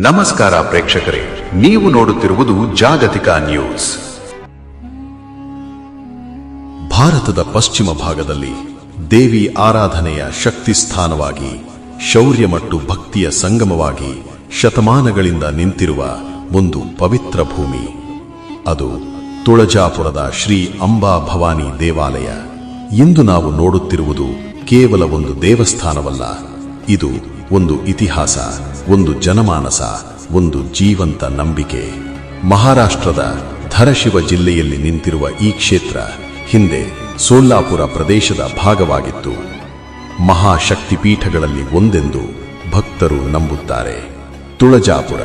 ನಮಸ್ಕಾರ ಪ್ರೇಕ್ಷಕರೇ, ನೀವು ನೋಡುತ್ತಿರುವುದು ಜಾಗತಿಕ ನ್ಯೂಸ್. ಭಾರತದ ಪಶ್ಚಿಮ ಭಾಗದಲ್ಲಿ ದೇವಿ ಆರಾಧನೆಯ ಶಕ್ತಿ ಸ್ಥಾನವಾಗಿ, ಶೌರ್ಯ ಮತ್ತು ಭಕ್ತಿಯ ಸಂಗಮವಾಗಿ ಶತಮಾನಗಳಿಂದ ನಿಂತಿರುವ ಒಂದು ಪವಿತ್ರ ಭೂಮಿ. ಅದು ತುಳಜಾಪುರದ ಶ್ರೀ ಅಂಬಾ ಭವಾನಿ ದೇವಾಲಯ. ಇಂದು ನಾವು ನೋಡುತ್ತಿರುವುದು ಕೇವಲ ಒಂದು ದೇವಸ್ಥಾನವಲ್ಲ, ಇದು ಒಂದು ಇತಿಹಾಸ, ಒಂದು ಜನಮಾನಸ, ಒಂದು ಜೀವಂತ ನಂಬಿಕೆ. ಮಹಾರಾಷ್ಟ್ರದ ಧರಶಿವ ಜಿಲ್ಲೆಯಲ್ಲಿ ನಿಂತಿರುವ ಈ ಕ್ಷೇತ್ರ ಹಿಂದೆ ಸೋಲಾಪುರ ಪ್ರದೇಶದ ಭಾಗವಾಗಿತ್ತು. ಮಹಾಶಕ್ತಿಪೀಠಗಳಲ್ಲಿ ಒಂದೆಂದು ಭಕ್ತರು ನಂಬುತ್ತಾರೆ. ತುಳಜಾಪುರ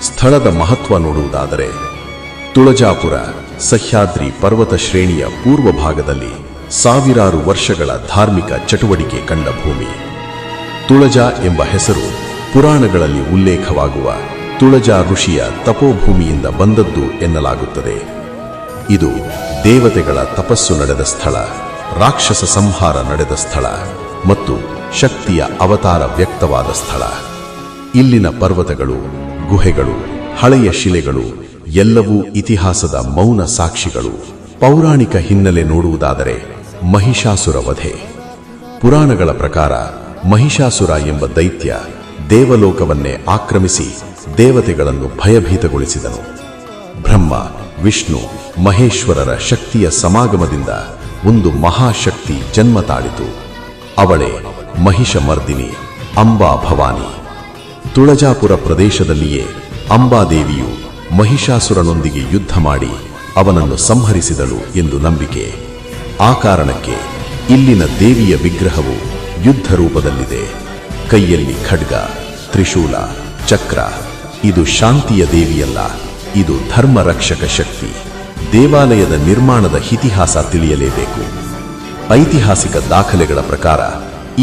ಸ್ಥಳದ ಮಹತ್ವ ನೋಡುವುದಾದರೆ, ತುಳಜಾಪುರ ಸಹ್ಯಾದ್ರಿ ಪರ್ವತ ಶ್ರೇಣಿಯ ಪೂರ್ವ ಭಾಗದಲ್ಲಿ ಸಾವಿರಾರು ವರ್ಷಗಳ ಧಾರ್ಮಿಕ ಚಟುವಟಿಕೆ ಕಂಡ ಭೂಮಿ. ತುಳಜಾ ಎಂಬ ಹೆಸರು ಪುರಾಣಗಳಲ್ಲಿ ಉಲ್ಲೇಖವಾಗುವ ತುಳಜಾ ಋಷಿಯ ತಪೋಭೂಮಿಯಿಂದ ಬಂದದ್ದು ಎನ್ನಲಾಗುತ್ತದೆ. ಇದು ದೇವತೆಗಳ ತಪಸ್ಸು ನಡೆದ ಸ್ಥಳ, ರಾಕ್ಷಸ ಸಂಹಾರ ನಡೆದ ಸ್ಥಳ ಮತ್ತು ಶಕ್ತಿಯ ಅವತಾರ ವ್ಯಕ್ತವಾದ ಸ್ಥಳ. ಇಲ್ಲಿನ ಪರ್ವತಗಳು, ಗುಹೆಗಳು, ಹಳೆಯ ಶಿಲೆಗಳು ಎಲ್ಲವೂ ಇತಿಹಾಸದ ಮೌನ ಸಾಕ್ಷಿಗಳು. ಪೌರಾಣಿಕ ಹಿನ್ನೆಲೆ ನೋಡುವುದಾದರೆ, ಮಹಿಷಾಸುರ ವಧೆ. ಪುರಾಣಗಳ ಪ್ರಕಾರ ಮಹಿಷಾಸುರ ಎಂಬ ದೈತ್ಯ ದೇವಲೋಕವನ್ನೇ ಆಕ್ರಮಿಸಿ ದೇವತೆಗಳನ್ನು ಭಯಭೀತಗೊಳಿಸಿದನು. ಬ್ರಹ್ಮ, ವಿಷ್ಣು, ಮಹೇಶ್ವರರ ಶಕ್ತಿಯ ಸಮಾಗಮದಿಂದ ಒಂದು ಮಹಾಶಕ್ತಿ ಜನ್ಮ ತಾಳಿತು. ಅವಳೇ ಮಹಿಷಮರ್ದಿನಿ ಅಂಬಾ ಭವಾನಿ. ತುಳಜಾಪುರ ಪ್ರದೇಶದಲ್ಲಿಯೇ ಅಂಬಾದೇವಿಯು ಮಹಿಷಾಸುರನೊಂದಿಗೆ ಯುದ್ಧ ಮಾಡಿ ಅವನನ್ನು ಸಂಹರಿಸಿದಳು ಎಂದು ನಂಬಿಕೆ. ಆ ಕಾರಣಕ್ಕೆ ಇಲ್ಲಿನ ದೇವಿಯ ವಿಗ್ರಹವು ಯುದ್ಧ ರೂಪದಲ್ಲಿದೆ. ಕೈಯಲ್ಲಿ ಖಡ್ಗ, ತ್ರಿಶೂಲ, ಚಕ್ರ. ಇದು ಶಾಂತಿಯ ದೇವಿಯಲ್ಲ, ಇದು ಧರ್ಮ ರಕ್ಷಕ ಶಕ್ತಿ. ದೇವಾಲಯದ ನಿರ್ಮಾಣದ ಇತಿಹಾಸ ತಿಳಿಯಲೇಬೇಕು. ಐತಿಹಾಸಿಕ ದಾಖಲೆಗಳ ಪ್ರಕಾರ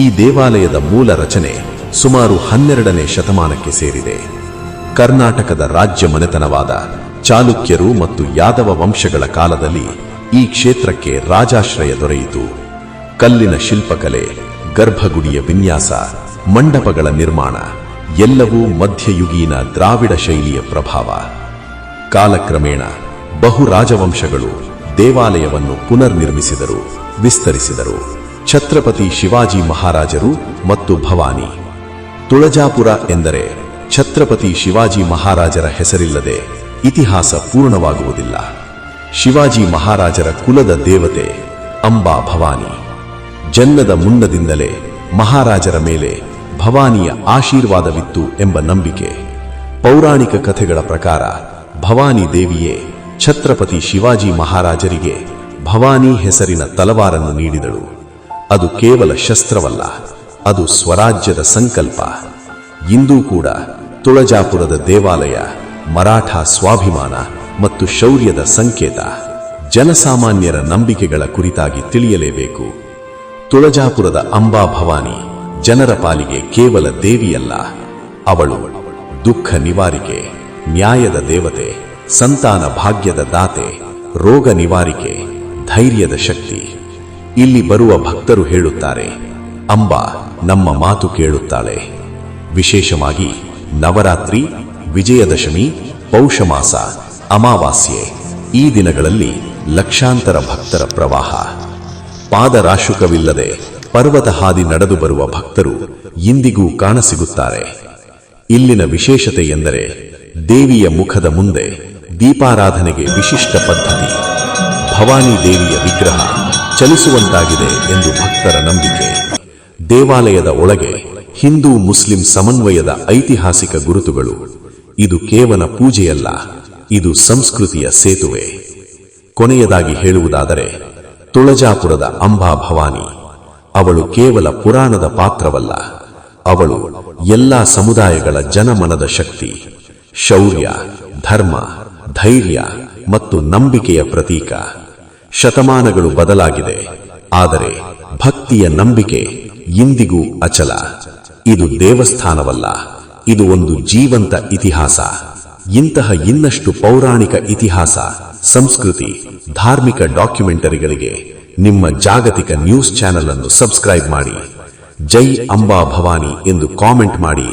ಈ ದೇವಾಲಯದ ಮೂಲ ರಚನೆ ಸುಮಾರು 12ನೇ ಶತಮಾನಕ್ಕೆ ಸೇರಿದೆ. ಕರ್ನಾಟಕದ ರಾಜ್ಯ ಮನೆತನವಾದ ಚಾಲುಕ್ಯರು ಮತ್ತು ಯಾದವ ವಂಶಗಳ ಕಾಲದಲ್ಲಿ ಈ ಕ್ಷೇತ್ರಕ್ಕೆ ರಾಜಾಶ್ರಯ ದೊರೆಯಿತು. ಕಲ್ಲಿನ ಶಿಲ್ಪಕಲೆ, ಗರ್ಭಗುಡಿಯ ವಿನ್ಯಾಸ, ಮಂಟಪಗಳ ನಿರ್ಮಾಣ ಎಲ್ಲವೂ ಮಧ್ಯಯುಗೀನ ದ್ರಾವಿಡ ಶೈಲಿಯ ಪ್ರಭಾವ. ಕಾಲಕ್ರಮೇಣ ಬಹು ರಾಜವಂಶಗಳು ದೇವಾಲಯವನ್ನು ಪುನರ್ನಿರ್ಮಿಸಿದರು, ವಿಸ್ತರಿಸಿದರು. ಛತ್ರಪತಿ ಶಿವಾಜಿ ಮಹಾರಾಜರು ಮತ್ತು ಭವಾನಿ. ತುಳಜಾಪುರ ಎಂದರೆ ಛತ್ರಪತಿ ಶಿವಾಜಿ ಮಹಾರಾಜರ ಹೆಸರಿಲ್ಲದೆ ಇತಿಹಾಸ ಪೂರ್ಣವಾಗುವುದಿಲ್ಲ. ಶಿವಾಜಿ ಮಹಾರಾಜರ ಕುಲದ ದೇವತೆ ಅಂಬಾ ಭವಾನಿ. ಜನ್ಮದ ಮುನ್ನದಿಂದಲೇ ಮಹಾರಾಜರ ಮೇಲೆ ಭವಾನಿಯ ಆಶೀರ್ವಾದವಿತ್ತು ಎಂಬ ನಂಬಿಕೆ. ಪೌರಾಣಿಕ ಕಥೆಗಳ ಪ್ರಕಾರ ಭವಾನಿ ದೇವಿಯೇ ಛತ್ರಪತಿ ಶಿವಾಜಿ ಮಹಾರಾಜರಿಗೆ ಭವಾನಿ ಹೆಸರಿನ ತಲವಾರನ್ನು ನೀಡಿದಳು. ಅದು ಕೇವಲ ಶಸ್ತ್ರವಲ್ಲ, ಅದು ಸ್ವರಾಜ್ಯದ ಸಂಕಲ್ಪ. ಇಂದೂ ಕೂಡ ತುಳಜಾಪುರದ ದೇವಾಲಯ ಮರಾಠ ಸ್ವಾಭಿಮಾನ ಮತ್ತು ಶೌರ್ಯದ ಸಂಕೇತ. ಜನಸಾಮಾನ್ಯರ ನಂಬಿಕೆಗಳ ಕುರಿತಾಗಿ ತಿಳಿಯಲೇಬೇಕು. ತುಳಜಾಪುರದ ಅಂಬಾ ಭವಾನಿ ಜನರ ಪಾಲಿಗೆ ಕೇವಲ ದೇವಿಯಲ್ಲ, ಅವಳು ದುಃಖ ನಿವಾರಿಕೆ, ನ್ಯಾಯದ ದೇವತೆ, ಸಂತಾನ ಭಾಗ್ಯದ ದಾತೆ, ರೋಗ ನಿವಾರಿಕೆ, ಧೈರ್ಯದ ಶಕ್ತಿ. ಇಲ್ಲಿ ಬರುವ ಭಕ್ತರು ಹೇಳುತ್ತಾರೆ, ಅಂಬಾ ನಮ್ಮ ಮಾತು ಕೇಳುತ್ತಾಳೆ. ವಿಶೇಷವಾಗಿ ನವರಾತ್ರಿ, ವಿಜಯದಶಮಿ, ಪೌಷಮಾಸ, ಅಮಾವಾಸ್ಯೆ ಈ ದಿನಗಳಲ್ಲಿ ಲಕ್ಷಾಂತರ ಭಕ್ತರ ಪ್ರವಾಹ. ಪಾದರಾಶುಕವಿಲ್ಲದೆ ಪರ್ವತ ಹಾದಿ ನಡೆದು ಬರುವ ಭಕ್ತರು ಇಂದಿಗೂ ಕಾಣಸಿಗುತ್ತಾರೆ. ಇಲ್ಲಿನ ವಿಶೇಷತೆ ಎಂದರೆ ದೇವಿಯ ಮುಖದ ಮುಂದೆ ದೀಪಾರಾಧನೆಗೆ ವಿಶಿಷ್ಟ ಪದ್ಧತಿ. ಭವಾನಿ ದೇವಿಯ ವಿಗ್ರಹ ಚಲಿಸುವಂತಾಗಿದೆ ಎಂದು ಭಕ್ತರ ನಂಬಿಕೆ. ದೇವಾಲಯದ ಒಳಗೆ ಹಿಂದೂ ಮುಸ್ಲಿಂ ಸಮನ್ವಯದ ಐತಿಹಾಸಿಕ ಗುರುತುಗಳು. ಇದು ಕೇವಲ ಪೂಜೆಯಲ್ಲ, ಇದು ಸಂಸ್ಕೃತಿಯ ಸೇತುವೆ. ಕೊನೆಯದಾಗಿ ಹೇಳುವುದಾದರೆ, ತುಳಜಾಪುರದ ಅಂಬಾ ಭವಾನಿ ಅವಳು ಕೇವಲ ಪುರಾಣದ ಪಾತ್ರವಲ್ಲ, ಅವಳು ಎಲ್ಲಾ ಸಮುದಾಯಗಳ ಜನಮನದ ಶಕ್ತಿ, ಶೌರ್ಯ, ಧರ್ಮ, ಧೈರ್ಯ ಮತ್ತು ನಂಬಿಕೆಯ ಪ್ರತೀಕ. ಶತಮಾನಗಳು ಬದಲಾಗಿದೆ, ಆದರೆ ಭಕ್ತಿಯ ನಂಬಿಕೆ ಇಂದಿಗೂ ಅಚಲ. ಇದು ದೇವಸ್ಥಾನವಲ್ಲ, ಇದು ಒಂದು ಜೀವಂತ ಇತಿಹಾಸ. ಇಂತಹ ಇನ್ನಷ್ಟು ಪೌರಾಣಿಕ ಇತಿಹಾಸ, ಸಂಸ್ಕೃತಿ, ಧಾರ್ಮಿಕ ಡಾಕ್ಯುಮೆಂಟರಿಗಳಿಗೆ ನಿಮ್ಮ ಜಾಗತಿಕ ನ್ಯೂಸ್ ಚಾನೆಲ್ ಅನ್ನು ಸಬ್ಸ್ಕ್ರೈಬ್ ಮಾಡಿ. ಜೈ ಅಂಬಾ ಭವಾನಿ ಎಂದು ಕಾಮೆಂಟ್ ಮಾಡಿ.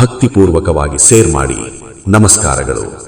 ಭಕ್ತಿಪೂರ್ವಕವಾಗಿ ಶೇರ್ ಮಾಡಿ. ನಮಸ್ಕಾರಗಳು.